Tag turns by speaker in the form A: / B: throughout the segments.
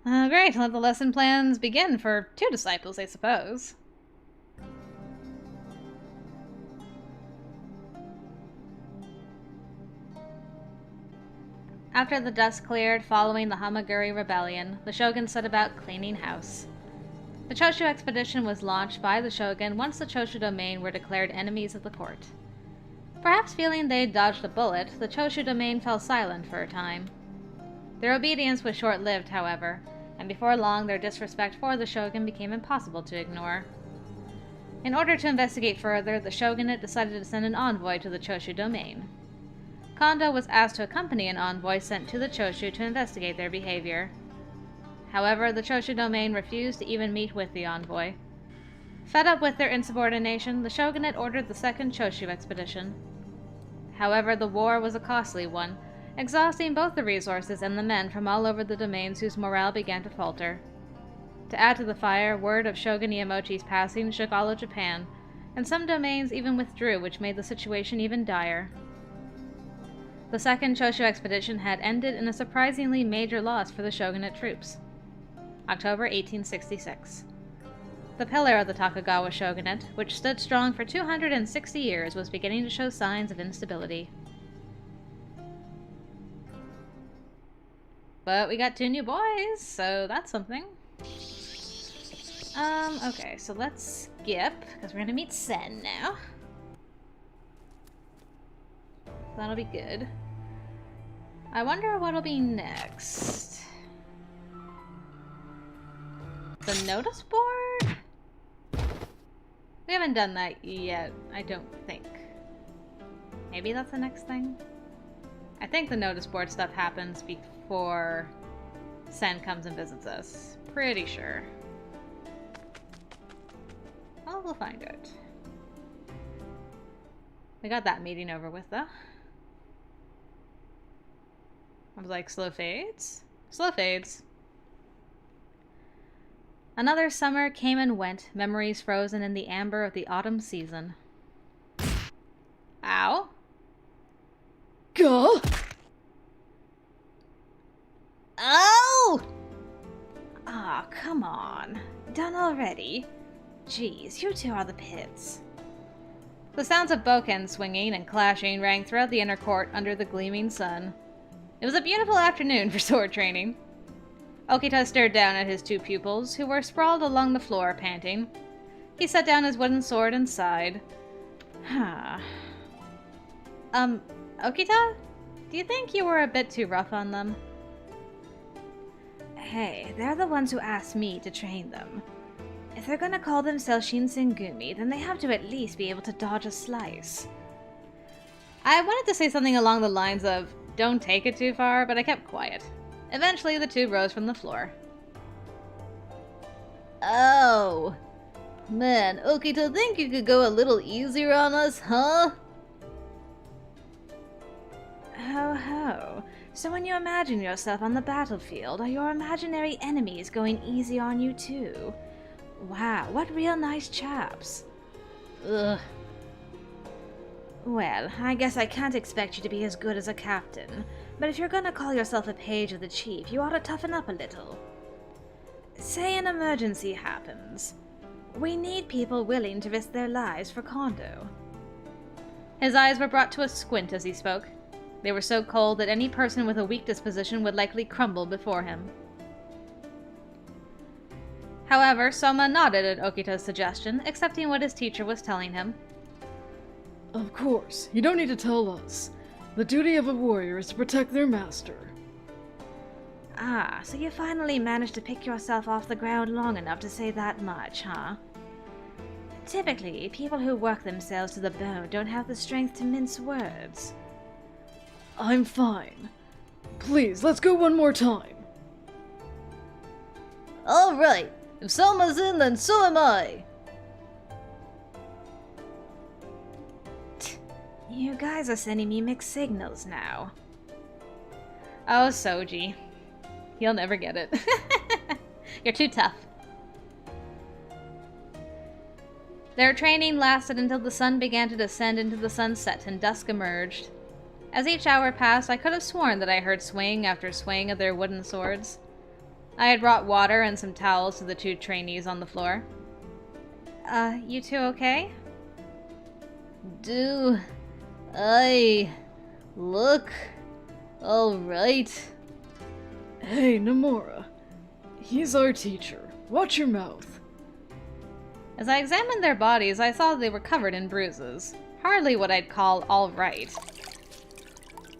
A: Great, let the lesson plans begin for 2 disciples, I suppose. After the dust cleared following the Hamaguri Rebellion, the shogun set about cleaning house. The Choshu expedition was launched by the shogun once the Choshu domain were declared enemies of the court. Perhaps feeling they'd dodged a bullet, the Choshu domain fell silent for a time. Their obedience was short-lived, however, and before long their disrespect for the shogun became impossible to ignore. In order to investigate further, the shogunate decided to send an envoy to the Choshu domain. Kondo was asked to accompany an envoy sent to the Choshu to investigate their behavior. However, the Choshu domain refused to even meet with the envoy. Fed up with their insubordination, the shogunate ordered the second Choshu expedition. However, the war was a costly one, exhausting both the resources and the men from all over the domains whose morale began to falter. To add to the fire, word of Shogun Iemochi's passing shook all of Japan, and some domains even withdrew, which made the situation even dire. The second Choshu expedition had ended in a surprisingly major loss for the shogunate troops. October 1866. The pillar of the Tokugawa shogunate, which stood strong for 260 years, was beginning to show signs of instability. But we got 2 new boys, so that's something. Okay, so let's skip, because we're gonna meet Sen now. That'll be good. I wonder what'll be next. The notice board? We haven't done that yet, I don't think. Maybe that's the next thing? I think the notice board stuff happens before Sen comes and visits us. Pretty sure. Well, we'll find out. We got that meeting over with, though. I was like, slow fades? Slow fades. Another summer came and went, memories frozen in the amber of the autumn season. Ow.
B: Go!
A: Oh! Ah, oh, come on. Done already? Jeez, you two are the pits. The sounds of bokken swinging and clashing rang throughout the inner court under the gleaming sun. It was a beautiful afternoon for sword training. Okita stared down at his 2 pupils, who were sprawled along the floor, panting. He set down his wooden sword and sighed. Okita? Do you think you were a bit too rough on them? Hey, they're the ones who asked me to train them. If they're gonna call themselves Shinsengumi, then they have to at least be able to dodge a slice. I wanted to say something along the lines of, don't take it too far, but I kept quiet. Eventually, the 2 rose from the floor. Oh. Man, Okita, think you could go a little easier on us, huh? Ho ho. So when you imagine yourself on the battlefield, are your imaginary enemies going easy on you too? Wow, what real nice chaps. Ugh. Well, I guess I can't expect you to be as good as a captain, but if you're gonna call yourself a page of the chief, you ought to toughen up a little. Say an emergency happens. We need people willing to risk their lives for Kondo. His eyes were brought to a squint as he spoke. They were so cold that any person with a weak disposition would likely crumble before him. However, Soma nodded at Okita's suggestion, accepting what his teacher was telling him.
B: Of course, you don't need to tell us. The duty of a warrior is to protect their master.
A: Ah, so you finally managed to pick yourself off the ground long enough to say that much, huh? Typically, people who work themselves to the bone don't have the strength to mince words.
B: I'm fine. Please, let's go one more time.
A: Alright, if Soma's in, then so am I. You guys are sending me mixed signals now. Oh, Soji. You'll never get it. You're too tough. Their training lasted until the sun began to descend into the sunset and dusk emerged. As each hour passed, I could have sworn that I heard swing after swing of their wooden swords. I had brought water and some towels to the two trainees on the floor. You two okay?
C: Do I look alright?
B: Hey, Nomura. He's our teacher. Watch your mouth.
A: As I examined their bodies, I saw they were covered in bruises. Hardly what I'd call all right.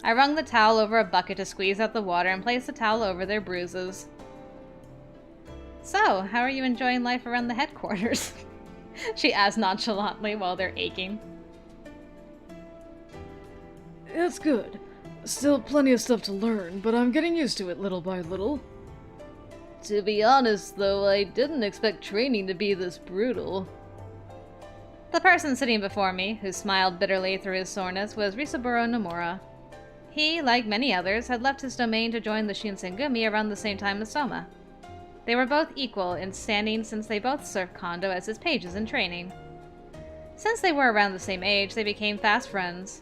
A: I wrung the towel over a bucket to squeeze out the water and placed the towel over their bruises. So, how are you enjoying life around the headquarters? She asked nonchalantly while they're aching.
B: It's good. Still plenty of stuff to learn, but I'm getting used to it little by little.
C: To be honest, though, I didn't expect training to be this brutal.
A: The person sitting before me, who smiled bitterly through his soreness, was Risaburo Nomura. He, like many others, had left his domain to join the Shinsengumi around the same time as Soma. They were both equal in standing since they both served Kondo as his pages in training. Since they were around the same age, they became fast friends.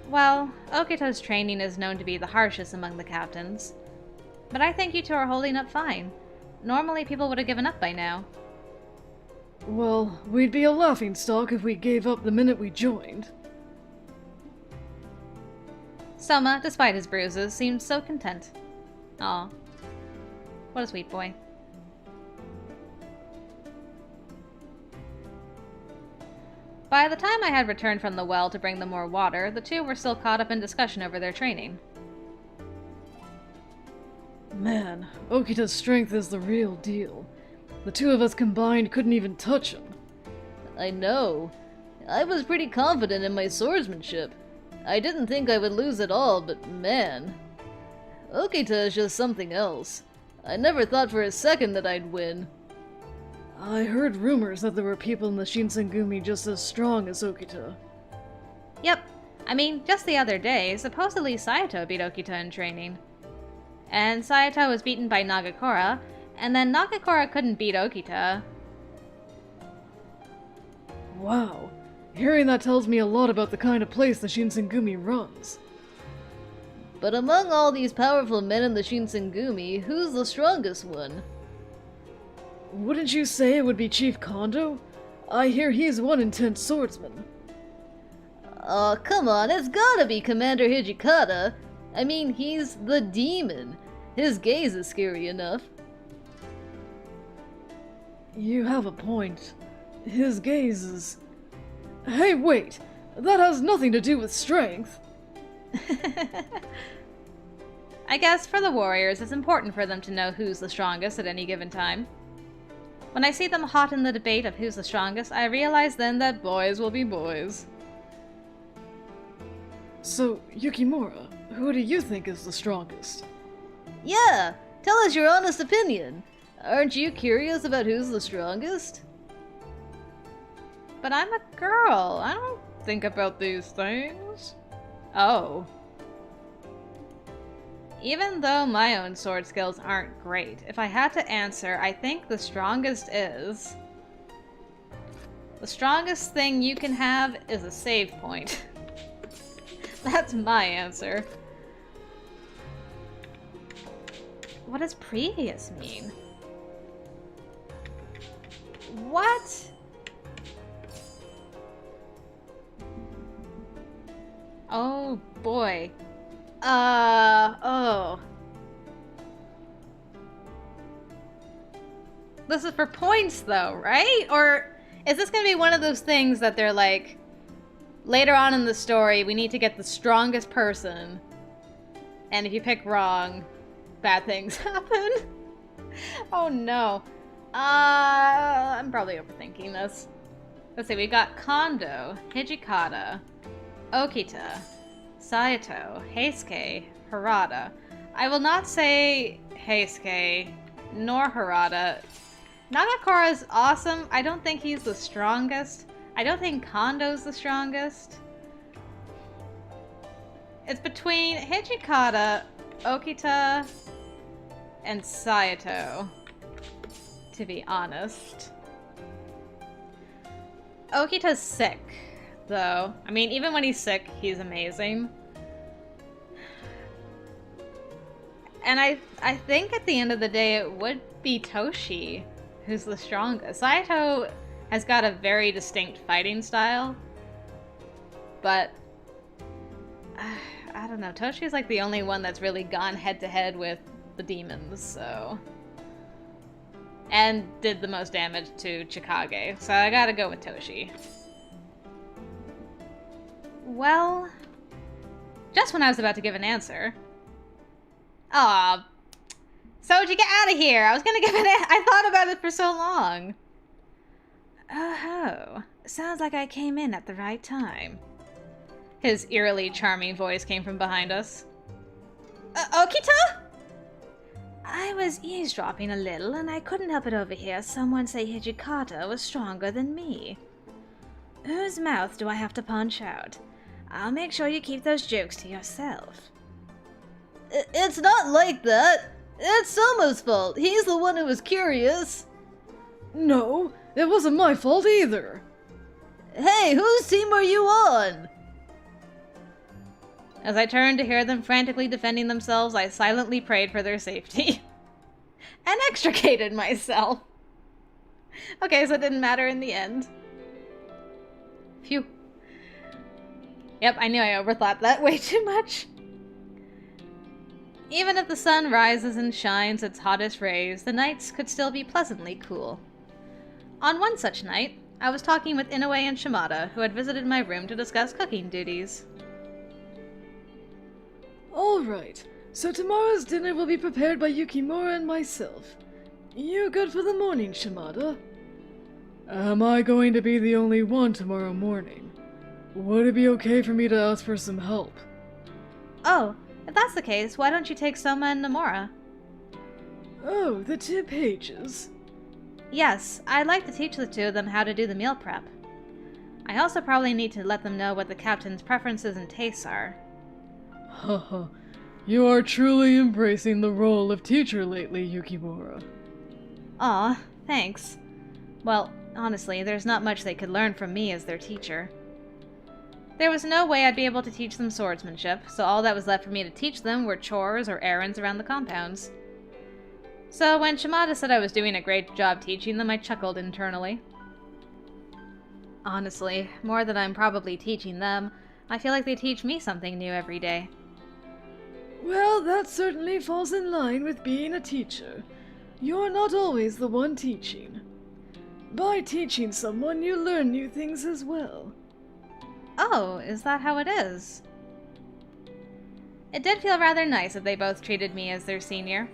A: Well, Okito's training is known to be the harshest among the captains. But I think you two are holding up fine. Normally people would have given up by now.
B: Well, we'd be a laughingstock if we gave up the minute we joined.
A: Soma, despite his bruises, seemed so content. Aw. What a sweet boy. By the time I had returned from the well to bring them more water, the two were still caught up in discussion over their training.
B: Man, Okita's strength is the real deal. The two of us combined couldn't even touch him.
C: I know. I was pretty confident in my swordsmanship. I didn't think I would lose at all, but man. Okita is just something else. I never thought for a second that I'd win.
B: I heard rumors that there were people in the Shinsengumi just as strong as Okita.
A: Yep. I mean, just the other day, supposedly Saito beat Okita in training. And Saito was beaten by Nagakora, and then Nagakora couldn't beat Okita.
B: Wow. Hearing that tells me a lot about the kind of place the Shinsengumi runs.
C: But among all these powerful men in the Shinsengumi, who's the strongest one?
B: Wouldn't you say it would be Chief Kondo? I hear he's one intense swordsman.
C: Aw, come on, it's gotta be Commander Hijikata. I mean, he's the demon. His gaze is scary enough.
B: You have a point. His gaze is... Hey, wait! That has nothing to do with strength!
A: I guess for the warriors, it's important for them to know who's the strongest at any given time. When I see them hot in the debate of who's the strongest, I realize then that boys will be boys.
B: So, Yukimura, who do you think is the strongest?
C: Yeah, tell us your honest opinion. Aren't you curious about who's the strongest?
A: But I'm a girl. I don't think about these things. Oh. Even though my own sword skills aren't great, if I had to answer, I think the strongest is... The strongest thing you can have is a save point. That's my answer. What does previous mean? What? Oh boy. Oh. This is for points though, right? Or is this gonna be one of those things that they're like, later on in the story, we need to get the strongest person, and if you pick wrong, bad things happen? Oh no. I'm probably overthinking this. Let's see, we got Kondo, Hijikata, Okita, Saito, Heisuke, Harada. I will not say Heisuke nor Harada. Nagakora is awesome. I don't think he's the strongest. I don't think Kondo's the strongest. It's between Hijikata, Okita, and Saito, to be honest. Okita's sick, though. I mean, even when he's sick, he's amazing. And I think at the end of the day it would be Toshi who's the strongest. Saito has got a very distinct fighting style, but I don't know. Toshi's like the only one that's really gone head to head with the demons, so. And did the most damage to Chikage, so I gotta go with Toshi. Well, just when I was about to give an answer. Aw, Soji, get out of here! I was gonna give I thought about it for so long. Oh, sounds like I came in at the right time. His eerily charming voice came from behind us. Okita? I was eavesdropping a little, and I couldn't help but overhear someone say Hijikata was stronger than me. Whose mouth do I have to punch out? I'll make sure you keep those jokes to yourself.
C: It's not like that. It's Soma's fault. He's the one who was curious.
B: No, it wasn't my fault either.
C: Hey, whose team are you on?
A: As I turned to hear them frantically defending themselves, I silently prayed for their safety. And extricated myself. Okay, so it didn't matter in the end. Phew. Yep, I knew I overthought that way too much. Even if the sun rises and shines its hottest rays, the nights could still be pleasantly cool. On one such night, I was talking with Inoue and Shimada, who had visited my room to discuss cooking duties.
B: Alright, so tomorrow's dinner will be prepared by Yukimura and myself. You good for the morning, Shimada? Am I going to be the only one tomorrow morning? Would it be okay for me to ask for some help?
A: Oh, if that's the case, why don't you take Soma and Nomura?
B: Oh, the 2 pages.
A: Yes, I'd like to teach the 2 of them how to do the meal prep. I also probably need to let them know what the captain's preferences and tastes are.
B: Haha, you are truly embracing the role of teacher lately, Yukimura.
A: Aw, thanks. Well, honestly, there's not much they could learn from me as their teacher. There was no way I'd be able to teach them swordsmanship, so all that was left for me to teach them were chores or errands around the compounds. So when Shimada said I was doing a great job teaching them, I chuckled internally. Honestly, more than I'm probably teaching them, I feel like they teach me something new every day.
B: Well, that certainly falls in line with being a teacher. You're not always the one teaching. By teaching someone, you learn new things as well.
A: Oh, is that how it is? It did feel rather nice that they both treated me as their senior.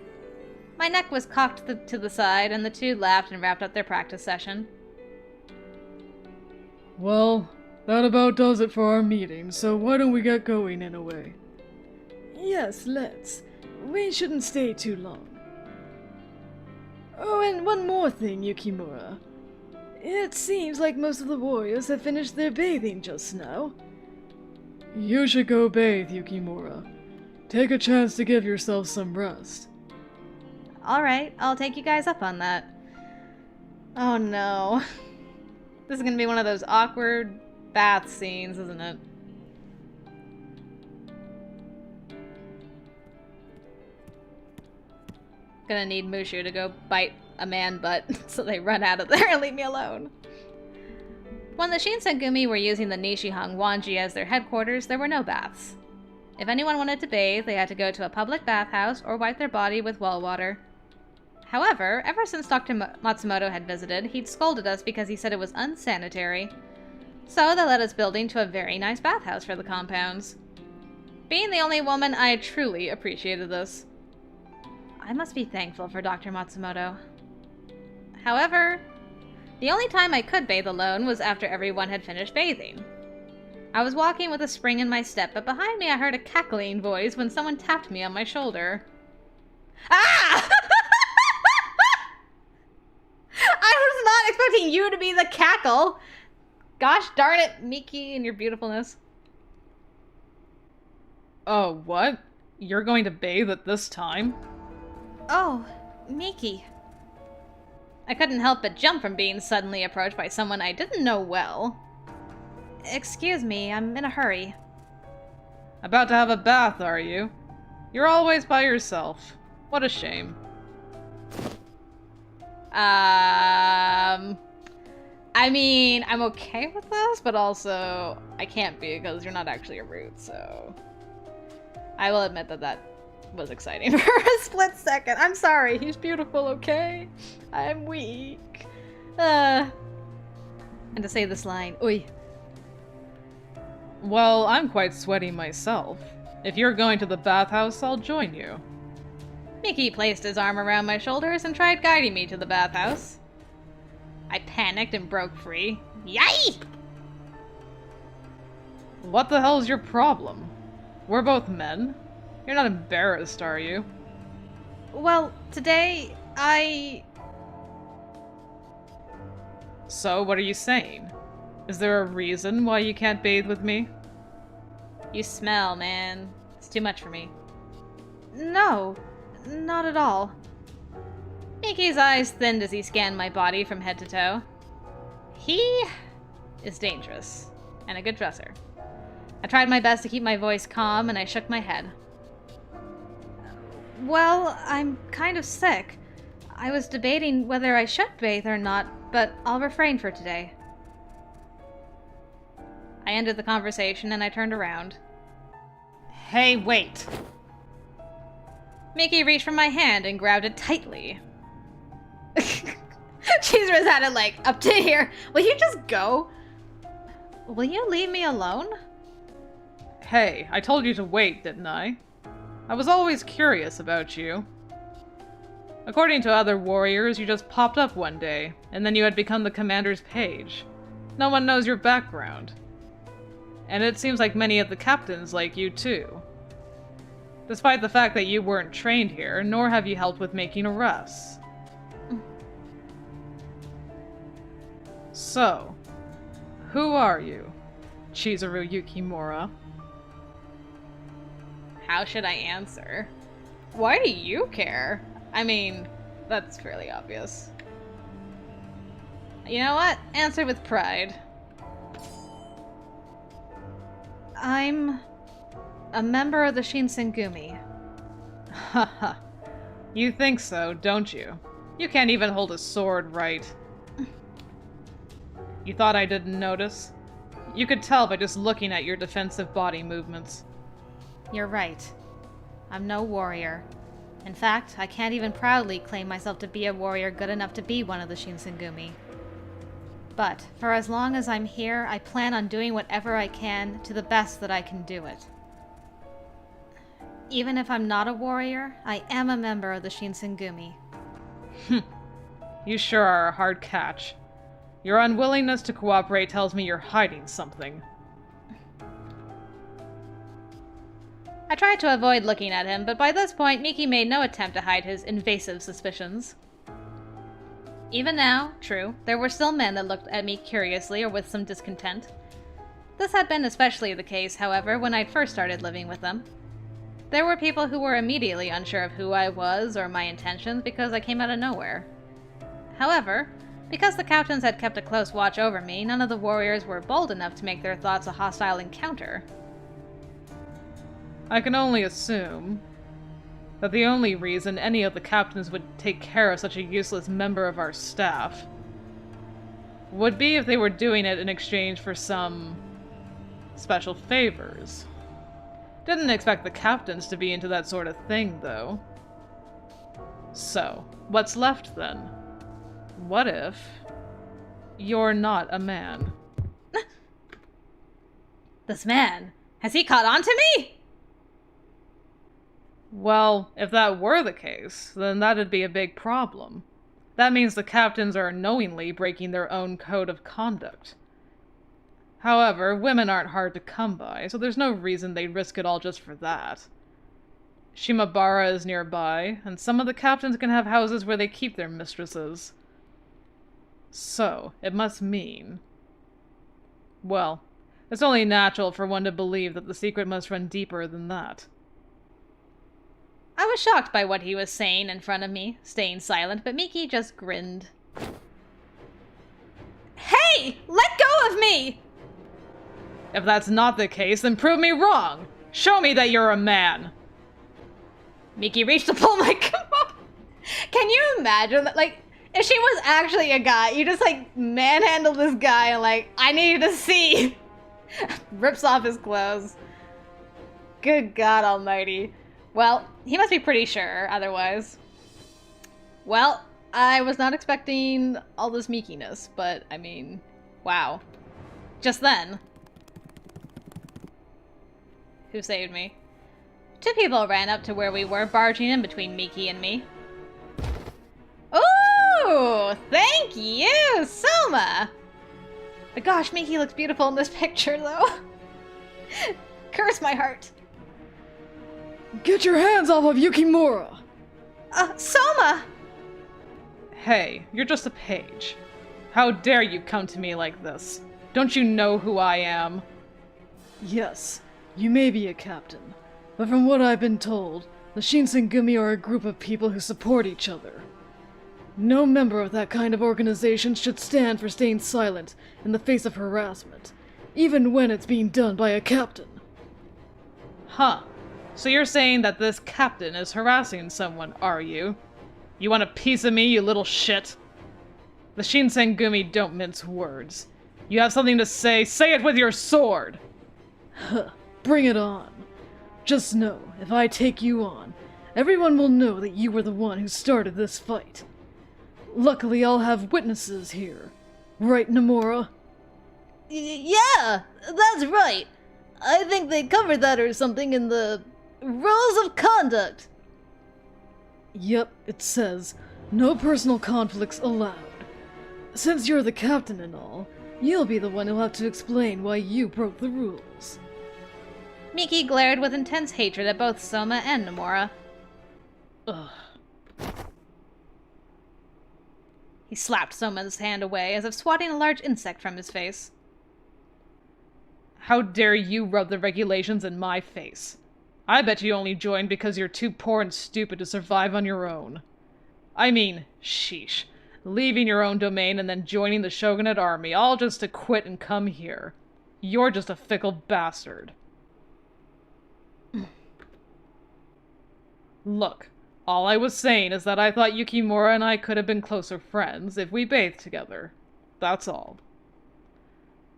A: My neck was cocked to the side, and the 2 laughed and wrapped up their practice session.
B: Well, that about does it for our meeting, so why don't we get going in a way? Yes, let's. We shouldn't stay too long. Oh, and one more thing, Yukimura. It seems like most of the warriors have finished their bathing just now. You should go bathe, Yukimura. Take a chance to give yourself some rest.
A: Alright, I'll take you guys up on that. Oh no. This is gonna be one of those awkward bath scenes, isn't it? Gonna need Mushu to go bite a man butt so they run out of there and leave me alone. When the Shinsengumi were using the Nishihang Wanji as their headquarters, there were no baths. If anyone wanted to bathe, they had to go to a public bathhouse or wipe their body with well water. However, ever since Dr. Matsumoto had visited, he'd scolded us because he said it was unsanitary. So they let us build into a very nice bathhouse for the compounds. Being the only woman, I truly appreciated this. I must be thankful for Dr. Matsumoto. However, the only time I could bathe alone was after everyone had finished bathing. I was walking with a spring in my step, but behind me I heard a cackling voice when someone tapped me on my shoulder. Ah! I was not expecting you to be the cackle! Gosh darn it, Miki and your beautifulness.
D: Oh, what? You're going to bathe at this time?
A: Oh, Miki. I couldn't help but jump from being suddenly approached by someone I didn't know well. Excuse me, I'm in a hurry.
D: About to have a bath, are you? You're always by yourself. What a shame.
A: I mean, I'm okay with this, but also I can't be because you're not actually a root, so... I will admit that that was exciting for a split second. I'm sorry, he's beautiful, okay? I'm weak. And to say this line, oi.
D: Well, I'm quite sweaty myself. If you're going to the bathhouse, I'll join you.
A: Miki placed his arm around my shoulders and tried guiding me to the bathhouse. I panicked and broke free. Yay!
D: What the hell's your problem? We're both men. You're not embarrassed, are you?
A: Well, today,
D: So, what are you saying? Is there a reason why you can't bathe with me?
A: You smell, man. It's too much for me. No, not at all. Miki's eyes thinned as he scanned my body from head to toe. He is dangerous, and a good dresser. I tried my best to keep my voice calm, and I shook my head. Well, I'm kind of sick. I was debating whether I should bathe or not, but I'll refrain for today. I ended the conversation, and I turned around.
D: Hey, wait!
A: Miki reached for my hand and grabbed it tightly. Chizuru's had it, like, up to here. Will you just go? Will you leave me alone?
D: Hey, I told you to wait, didn't I? I was always curious about you. According to other warriors, you just popped up one day, and then you had become the commander's page. No one knows your background. And it seems like many of the captains like you too. Despite the fact that you weren't trained here, nor have you helped with making arrests. So, who are you, Chizuru Yukimura?
A: How should I answer? Why do you care? I mean, that's fairly obvious. You know what? Answer with pride. I'm a member of the Shinsengumi.
D: Haha. You think so, don't you? You can't even hold a sword right. You thought I didn't notice? You could tell by just looking at your defensive body movements.
A: You're right. I'm no warrior. In fact, I can't even proudly claim myself to be a warrior good enough to be one of the Shinsengumi. But, for as long as I'm here, I plan on doing whatever I can to the best that I can do it. Even if I'm not a warrior, I am a member of the Shinsengumi.
D: You sure are a hard catch. Your unwillingness to cooperate tells me you're hiding something.
A: I tried to avoid looking at him, but by this point, Miki made no attempt to hide his invasive suspicions. Even now, true, there were still men that looked at me curiously or with some discontent. This had been especially the case, however, when I'd first started living with them. There were people who were immediately unsure of who I was or my intentions because I came out of nowhere. However, because the captains had kept a close watch over me, none of the warriors were bold enough to make their thoughts a hostile encounter.
D: I can only assume that the only reason any of the captains would take care of such a useless member of our staff would be if they were doing it in exchange for some special favors. Didn't expect the captains to be into that sort of thing, though. So, what's left then? What if you're not a man?
A: This man, has he caught on to me?
D: Well, if that were the case, then that'd be a big problem. That means the captains are knowingly breaking their own code of conduct. However, women aren't hard to come by, so there's no reason they'd risk it all just for that. Shimabara is nearby, and some of the captains can have houses where they keep their mistresses. So, it must mean... well, it's only natural for one to believe that the secret must run deeper than that.
A: I was shocked by what he was saying in front of me, staying silent, but Miki just grinned. Hey! Let go of me!
D: If that's not the case, then prove me wrong! Show me that you're a man!
A: Miki reached to pull my kimono. Can you imagine that? Like, if she was actually a guy, you just, like, manhandle this guy and, like, I need you to see. Rips off his clothes. Good God almighty. Well, he must be pretty sure, otherwise. Well, I was not expecting all this Mikiness, but, I mean, wow. Just then. Who saved me? 2 people ran up to where we were, barging in between Miki and me. Ooh! Thank you, Soma! But gosh, Miki looks beautiful in this picture, though. Curse my heart.
B: Get your hands off of Yukimura!
A: Soma!
D: Hey, you're just a page. How dare you come to me like this? Don't you know who I am?
B: Yes, you may be a captain, but from what I've been told, the Shinsengumi are a group of people who support each other. No member of that kind of organization should stand for staying silent in the face of harassment, even when it's being done by a captain.
D: Huh. So you're saying that this captain is harassing someone, are you? You want a piece of me, you little shit? The Shinsengumi don't mince words. You have something to say it with your sword!
B: Huh, bring it on. Just know, if I take you on, everyone will know that you were the one who started this fight. Luckily, I'll have witnesses here. Right, Nomura?
C: Yeah, that's right. I think they covered that or something in the rules of conduct.
B: Yep, it says, no personal conflicts allowed. Since you're the captain and all, you'll be the one who'll have to explain why you broke the rules.
A: Miki glared with intense hatred at both Soma and Nomura.
B: Ugh.
A: He slapped Soma's hand away as if swatting a large insect from his face.
D: How dare you rub the regulations in my face? I bet you only joined because you're too poor and stupid to survive on your own. I mean, sheesh. Leaving your own domain and then joining the Shogunate army, all just to quit and come here. You're just a fickle bastard. Look, all I was saying is that I thought Yukimura and I could have been closer friends if we bathed together. That's all.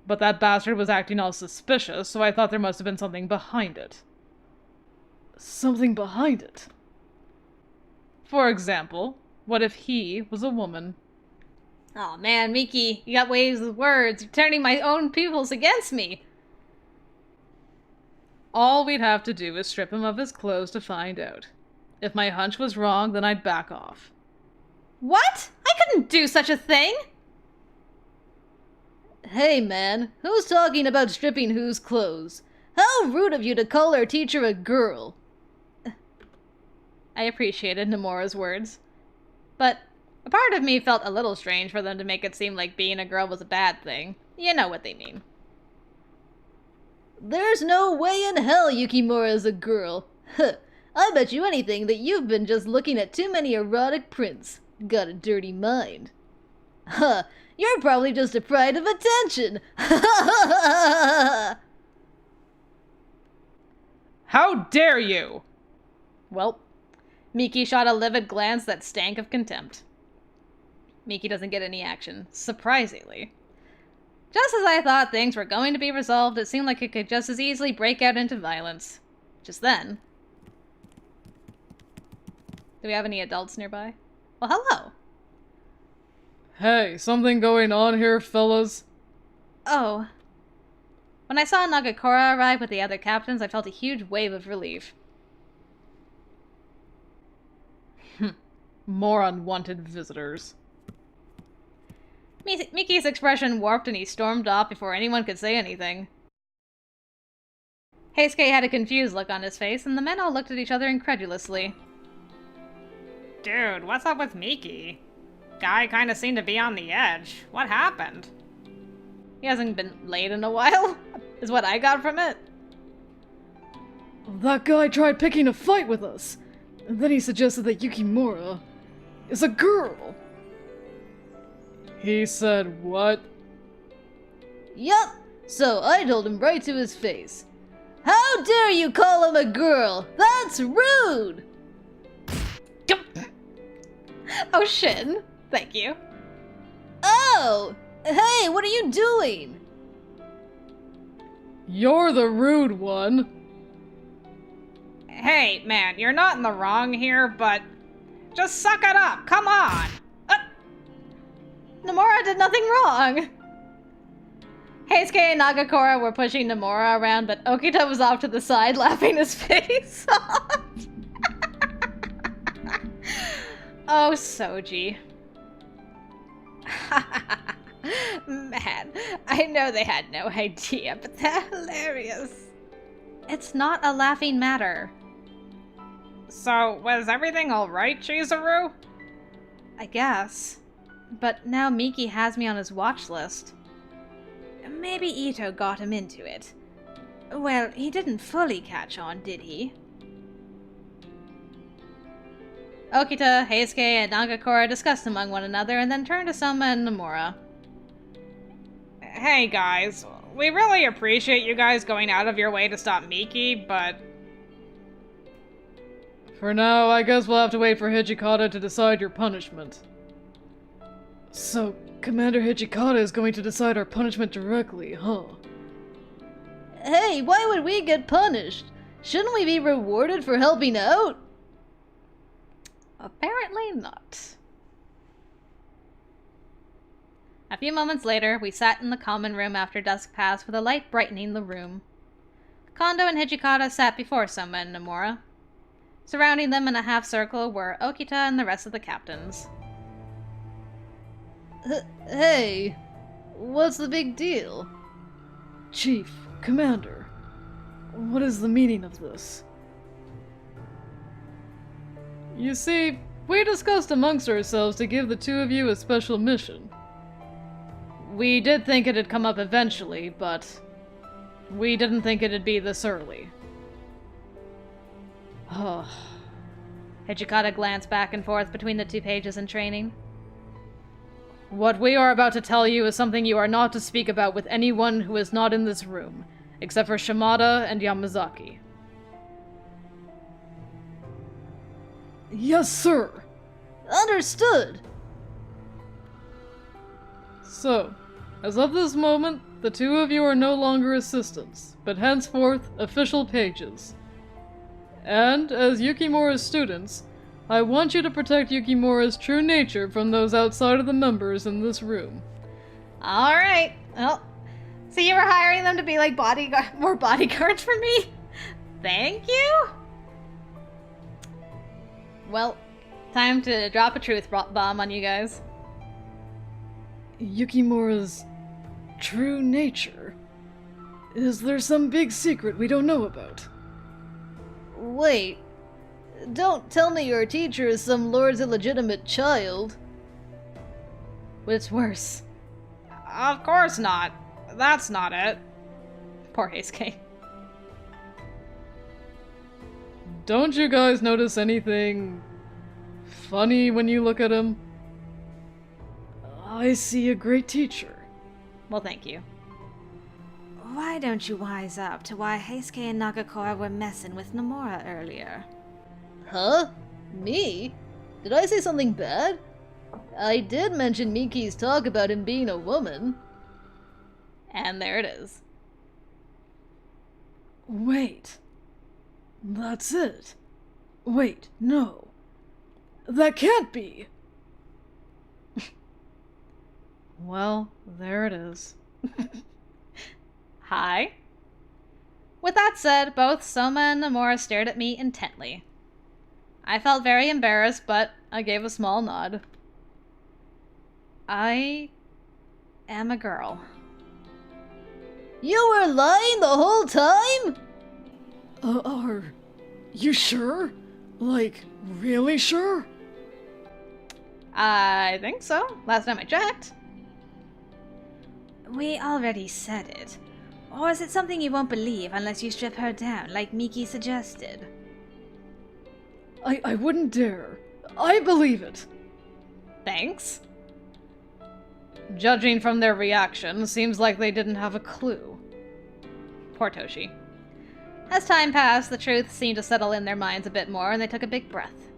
D: But that bastard was acting all suspicious, so I thought there must have been something behind it.
B: Something behind it?
D: For example, what if he was a woman?
A: Aw, man, Miki, you got ways with words. You're turning my own pupils against me.
D: All we'd have to do is strip him of his clothes to find out. If my hunch was wrong, then I'd back off.
A: What? I couldn't do such a thing!
C: Hey man, who's talking about stripping whose clothes? How rude of you to call our teacher a girl.
A: I appreciated Nomura's words. But a part of me felt a little strange for them to make it seem like being a girl was a bad thing. You know what they mean.
C: There's no way in hell Yukimura's a girl. Huh. I bet you anything that you've been just looking at too many erotic prints. Got a dirty mind. Huh. You're probably just a pride of attention.
D: How dare you!
A: Well, Miki shot a livid glance that stank of contempt. Miki doesn't get any action, surprisingly. Just as I thought things were going to be resolved, it seemed like it could just as easily break out into violence. Just then... Do we have any adults nearby? Well, hello!
B: Hey, something going on here, fellas?
A: Oh. When I saw Nagakura arrive with the other captains, I felt a huge wave of relief.
D: More unwanted visitors.
A: Miki's expression warped and he stormed off before anyone could say anything. Heisuke had a confused look on his face, and the men all looked at each other incredulously.
E: Dude, what's up with Miki? Guy kinda seemed to be on the edge. What happened?
A: He hasn't been laid in a while, is what I got from it.
B: That guy tried picking a fight with us, and then he suggested that Yukimura is a girl. He said what?
C: Yup, so I told him right to his face. How dare you call him a girl? That's rude!
A: Oh, Shin. Thank you.
C: Oh! Hey, what are you doing?
B: You're the rude one.
E: Hey, man, you're not in the wrong here, but just suck it up. Come on.
A: Nomura did nothing wrong. Heisuke and Nagakura were pushing Nomura around, but Okita was off to the side, laughing his face off. Oh, Soji. Man, I know they had no idea, but they're hilarious. It's not a laughing matter.
E: So, was everything alright, Chizuru?
A: I guess. But now Miki has me on his watch list. Maybe Ito got him into it. Well, he didn't fully catch on, did he? Okita, Heisuke, and Nagakura discussed among one another and then turned to Soma and Nomura.
E: Hey guys, we really appreciate you guys going out of your way to stop Miki, but...
B: For now, I guess we'll have to wait for Hijikata to decide your punishment. So, Commander Hijikata is going to decide our punishment directly, huh?
C: Hey, why would we get punished? Shouldn't we be rewarded for helping out?
A: Apparently not. A few moments later, we sat in the common room after dusk passed with a light brightening the room. Kondo and Hijikata sat before Soma and Nomura. Surrounding them in a half circle were Okita and the rest of the captains.
C: Hey, what's the big deal?
B: Chief, Commander, what is the meaning of this? You see, we discussed amongst ourselves to give the two of you a special mission. We did think it'd come up eventually, but we didn't think it'd be this early.
A: Hijikata glanced back and forth between the two pages in training.
B: What we are about to tell you is something you are not to speak about with anyone who is not in this room, except for Shimada and Yamazaki. Yes, sir!
C: Understood!
B: So, as of this moment, the two of you are no longer assistants, but henceforth official pages. And, as Yukimura's students, I want you to protect Yukimura's true nature from those outside of the members in this room.
A: Alright. Well, so you were hiring them to be like more bodyguards for me? Thank you? Well, time to drop a truth bomb on you guys.
B: Yukimura's true nature? Is there some big secret we don't know about?
C: Wait, don't tell me your teacher is some lord's illegitimate child.
A: What's worse?
E: Of course not. That's not it.
A: Poor Heisuke.
B: Don't you guys notice anything funny when you look at him? I see a great teacher.
A: Well, thank you.
F: Why don't you wise up to why Heisuke and Nagakura were messing with Nomura earlier?
C: Huh? Me? Did I say something bad? I did mention Miki's talk about him being a woman.
A: And there it is.
B: Wait. That's it. Wait, no. That can't be! Well, there it is.
A: Hi. With that said, both Soma and Nomura stared at me intently. I felt very embarrassed, but I gave a small nod. I am a girl.
C: You were lying the whole time?
B: Are you sure? Like, really sure?
A: I think so. Last time I checked.
F: We already said it. Or is it something you won't believe unless you strip her down, like Miki suggested?
B: I wouldn't dare. I believe it.
A: Thanks.
B: Judging from their reaction, seems like they didn't have a clue.
A: Poor Toshi. As time passed, the truth seemed to settle in their minds a bit more, and they took a big breath.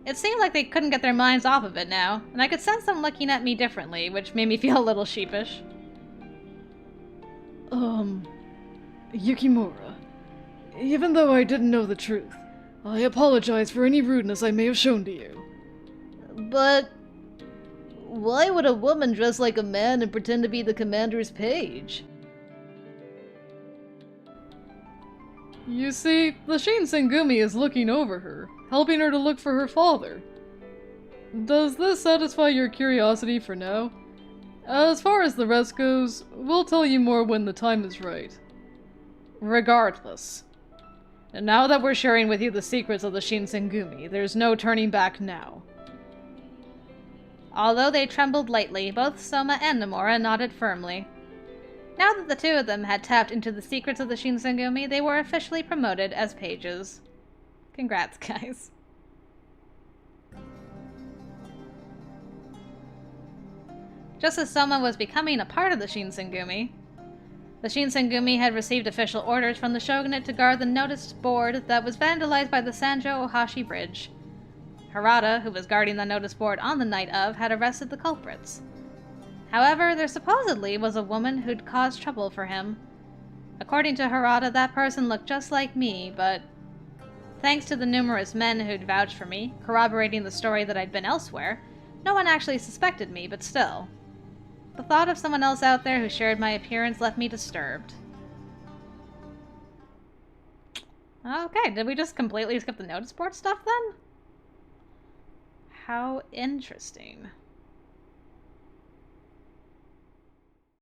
A: It seemed like they couldn't get their minds off of it now, and I could sense them looking at me differently, which made me feel a little sheepish.
B: Yukimura, even though I didn't know the truth, I apologize for any rudeness I may have shown to you.
C: But why would a woman dress like a man and pretend to be the commander's page?
B: You see, the Shinsengumi is looking over her, helping her to look for her father. Does this satisfy your curiosity for now? As far as the rest goes, we'll tell you more when the time is right.
D: Regardless. And now that we're sharing with you the secrets of the Shinsengumi, there's no turning back now.
A: Although they trembled lightly, both Soma and Nomura nodded firmly. Now that the two of them had tapped into the secrets of the Shinsengumi, they were officially promoted as pages. Congrats, guys. Just as Soma was becoming a part of the Shinsengumi, the Shinsengumi had received official orders from the Shogunate to guard the notice board that was vandalized by the Sanjo Ohashi Bridge. Harada, who was guarding the notice board on the night of, had arrested the culprits. However, there supposedly was a woman who'd caused trouble for him. According to Harada, that person looked just like me, but thanks to the numerous men who'd vouched for me, corroborating the story that I'd been elsewhere, no one actually suspected me, but still. The thought of someone else out there who shared my appearance left me disturbed. Okay, did we just completely skip the notice board stuff then? How interesting.